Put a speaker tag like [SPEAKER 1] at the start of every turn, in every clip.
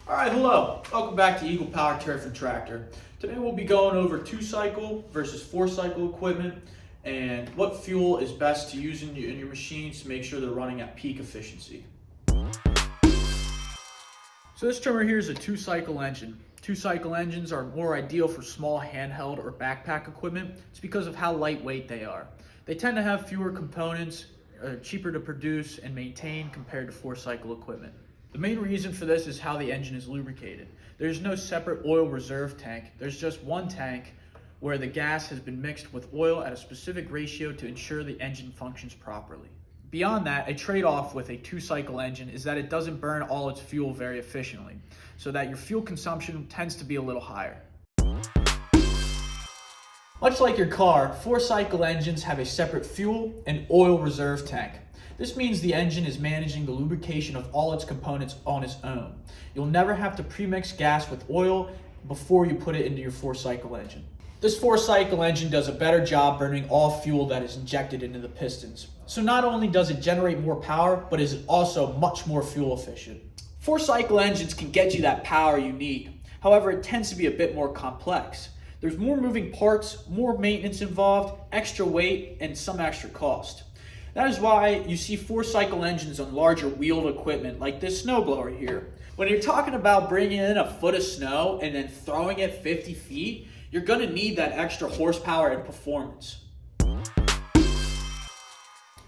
[SPEAKER 1] All right, hello. Welcome back to Eagle Power Turf and Tractor. Today we'll be going over 2-cycle versus 4-cycle equipment and what fuel is best to use in your machines to make sure they're running at peak efficiency. So this trimmer here is a 2-cycle engine. 2-cycle engines are more ideal for small handheld or backpack equipment. It's because of how lightweight they are. They tend to have fewer components, are cheaper to produce and maintain compared to 4-cycle equipment. The main reason for this is how the engine is lubricated. There's no separate oil reserve tank. There's just one tank where the gas has been mixed with oil at a specific ratio to ensure the engine functions properly. Beyond that, a trade-off with a 2-cycle engine is that it doesn't burn all its fuel very efficiently, so that your fuel consumption tends to be a little higher. Much like your car, 4-cycle engines have a separate fuel and oil reserve tank. This means the engine is managing the lubrication of all its components on its own. You'll never have to premix gas with oil before you put it into your 4-cycle engine. This 4-cycle engine does a better job burning all fuel that is injected into the pistons. So not only does it generate more power, but is also much more fuel efficient. 4-cycle engines can get you that power you need. However, it tends to be a bit more complex. There's more moving parts, more maintenance involved, extra weight, and some extra cost. That is why you see 4-cycle engines on larger wheeled equipment like this snowblower here. When you're talking about bringing in a foot of snow and then throwing it 50 feet, you're going to need that extra horsepower and performance.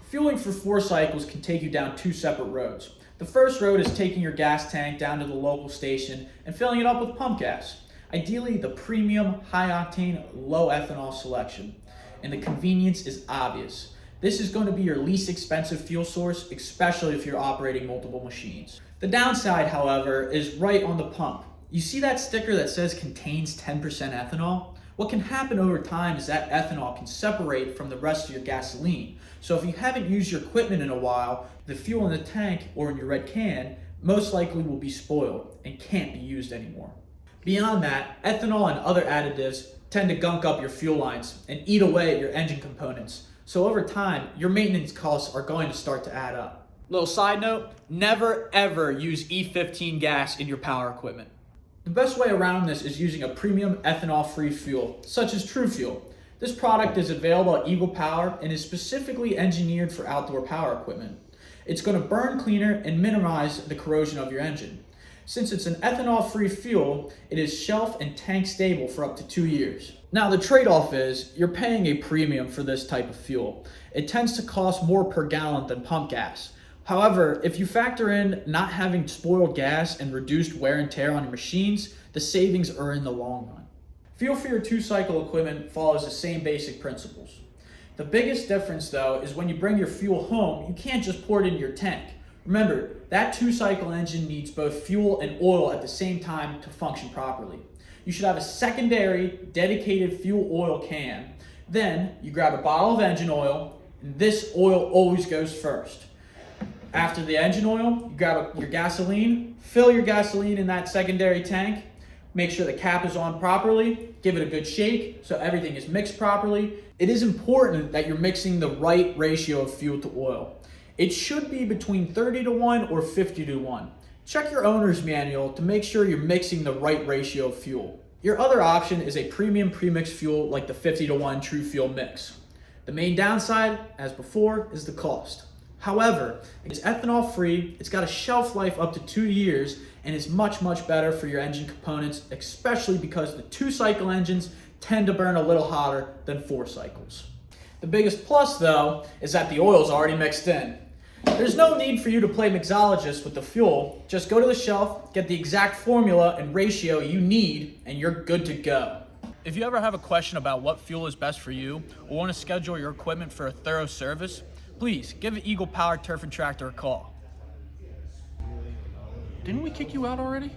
[SPEAKER 1] Fueling for 4-cycles can take you down 2 separate roads. The first road is taking your gas tank down to the local station and filling it up with pump gas. Ideally, the premium, high-octane, low-ethanol selection. And the convenience is obvious. This is going to be your least expensive fuel source, especially if you're operating multiple machines. The downside, however, is right on the pump. You see that sticker that says contains 10% ethanol? What can happen over time is that ethanol can separate from the rest of your gasoline. So if you haven't used your equipment in a while, the fuel in the tank or in your red can most likely will be spoiled and can't be used anymore. Beyond that, ethanol and other additives tend to gunk up your fuel lines and eat away at your engine components. So over time, your maintenance costs are going to start to add up. Little side note, never ever use E15 gas in your power equipment. The best way around this is using a premium ethanol-free fuel, such as TrueFuel. This product is available at Eagle Power and is specifically engineered for outdoor power equipment. It's going to burn cleaner and minimize the corrosion of your engine. Since it's an ethanol-free fuel, it is shelf and tank stable for up to 2 years. Now the trade-off is you're paying a premium for this type of fuel. It tends to cost more per gallon than pump gas. However, if you factor in not having spoiled gas and reduced wear and tear on your machines, the savings are in the long run. Fuel for your 2-cycle equipment follows the same basic principles. The biggest difference though is when you bring your fuel home, you can't just pour it into your tank. Remember, that 2-cycle engine needs both fuel and oil at the same time to function properly. You should have a secondary, dedicated fuel oil can. Then, you grab a bottle of engine oil, and this oil always goes first. After the engine oil, you grab your gasoline, fill your gasoline in that secondary tank, make sure the cap is on properly, give it a good shake so everything is mixed properly. It is important that you're mixing the right ratio of fuel to oil. It should be between 30-1 or 50-1. Check your owner's manual to make sure you're mixing the right ratio of fuel. Your other option is a premium premix fuel like the 50-1 TrueFuel mix. The main downside, as before, is the cost. However, it's ethanol free, it's got a shelf life up to 2 years, and is much better for your engine components, especially because the 2-cycle engines tend to burn a little hotter than 4-cycles. The biggest plus though is that the oil is already mixed in. There's no need for you to play mixologist with the fuel. Just go to the shelf, get the exact formula and ratio you need, and you're good to go. If you ever have a question about what fuel is best for you or want to schedule your equipment for a thorough service, please give Eagle Power Turf and Tractor a call.
[SPEAKER 2] Didn't we kick you out already?